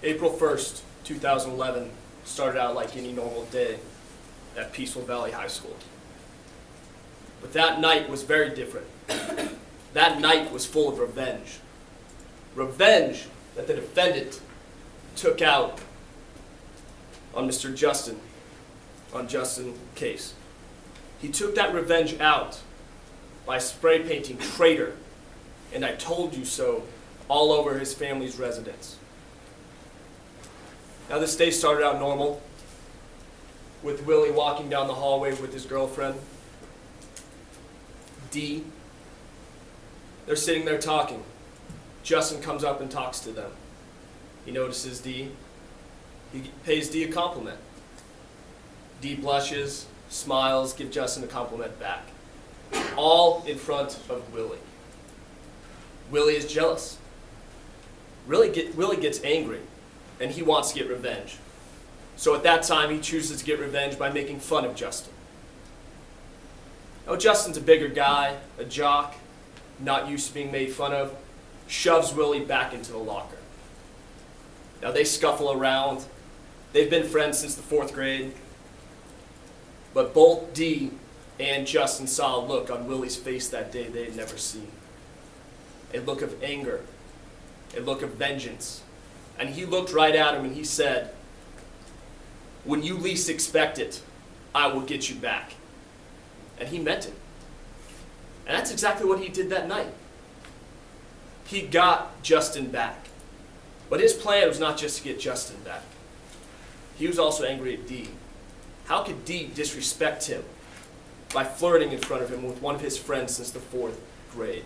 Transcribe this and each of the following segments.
April 1st, 2011 started out like any normal day at Peaceful Valley High School. But that night was very different. That night was full of revenge. Revenge that the defendant took out on Mr. Justin, on Justin's case. He took that revenge out by spray painting "Traitor" and "I told you so" all over his family's residence. Now this day started out normal, with Willie walking down the hallway with his girlfriend, Dee. They're sitting there talking. Justin comes up and talks to them. He notices Dee. He pays Dee a compliment. Dee blushes, smiles, gives Justin a compliment back. All in front of Willie. Willie is jealous. Willie gets angry, and he wants to get revenge. So at that time, he chooses to get revenge by making fun of Justin. Now, Justin's a bigger guy, a jock, not used to being made fun of, shoves Willie back into the locker. Now, they scuffle around. They've been friends since the 4th grade. But both Dee and Justin saw a look on Willie's face that day they had never seen. A look of anger, a look of vengeance. And he looked right at him and he said, "When you least expect it, I will get you back." And he meant it. And that's exactly what he did that night. He got Justin back. But his plan was not just to get Justin back. He was also angry at Dee. How could Dee disrespect him by flirting in front of him with one of his friends since the 4th grade?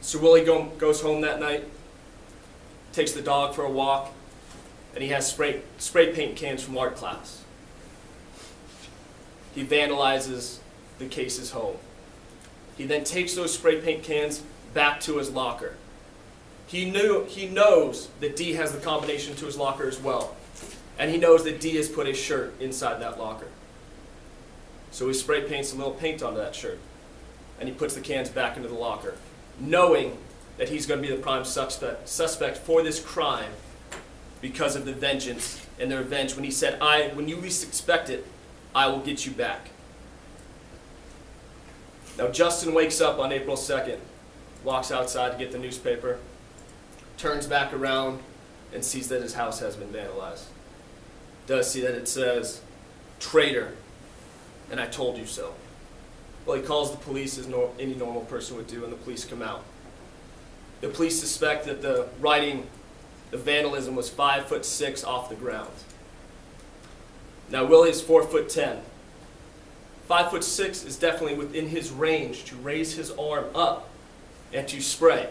So Willie goes home that night, takes the dog for a walk, and he has spray paint cans from art class. He vandalizes the case's home. He then takes those spray paint cans back to his locker. He knows that Dee has the combination to his locker as well. And he knows that Dee has put a shirt inside that locker. So he spray paints a little paint onto that shirt. And he puts the cans back into the locker, knowing that he's going to be the prime suspect for this crime because of the vengeance and the revenge when he said, "When you least expect it, I will get you back." Now Justin wakes up on April 2nd, walks outside to get the newspaper, turns back around and sees that his house has been vandalized. Does see that it says, "Traitor, and I told you so." Well, he calls the police as any normal person would do, and the police come out. The police suspect that the vandalism was 5'6" off the ground. Now Willie is 4'10". 5'6" is definitely within his range to raise his arm up and to spray.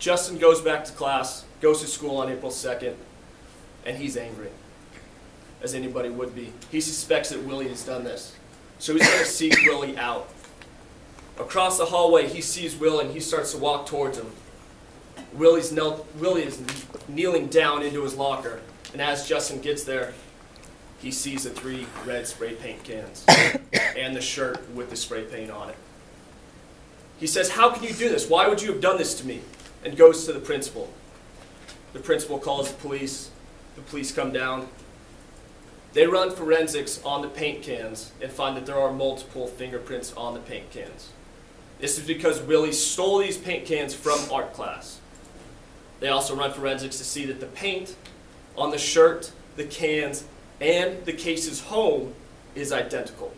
Justin goes back to class, goes to school on April 2nd, and he's angry, as anybody would be. He suspects that Willie has done this. So he's going to seek Willie out. Across the hallway, he sees Will and he starts to walk towards him. Willie is kneeling down into his locker, and as Justin gets there, he sees the 3 red spray paint cans and the shirt with the spray paint on it. He says, "How can you do this? Why would you have done this to me?" And goes to the principal. The principal calls the police. The police come down. They run forensics on the paint cans and find that there are multiple fingerprints on the paint cans. This is because Willie stole these paint cans from art class. They also run forensics to see that the paint on the shirt, the cans, and the case's home is identical.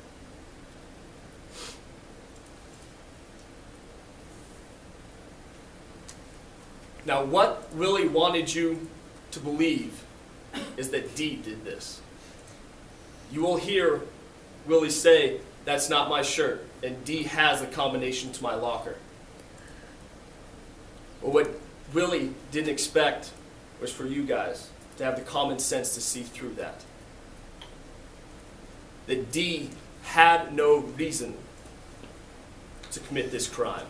Now, what Willie wanted you to believe is that Dee did this. You will hear Willie say, "That's not my shirt," and Dee has a combination to my locker. But what Willie didn't expect was for you guys to have the common sense to see through that. That Dee had no reason to commit this crime.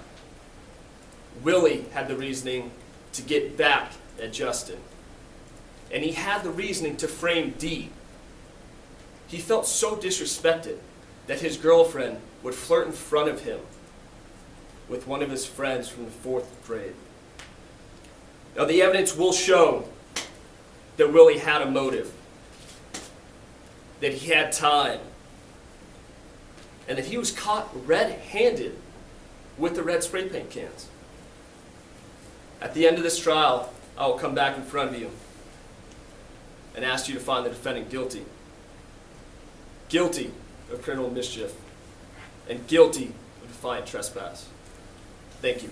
Willie had the reasoning to get back at Justin. And he had the reasoning to frame Dee. He felt so disrespected that his girlfriend would flirt in front of him with one of his friends from the 4th grade. Now, the evidence will show that Willie had a motive, that he had time, and that he was caught red-handed with the red spray paint cans. At the end of this trial, I will come back in front of you and ask you to find the defendant guilty. Guilty of criminal mischief and guilty of defiant trespass. Thank you.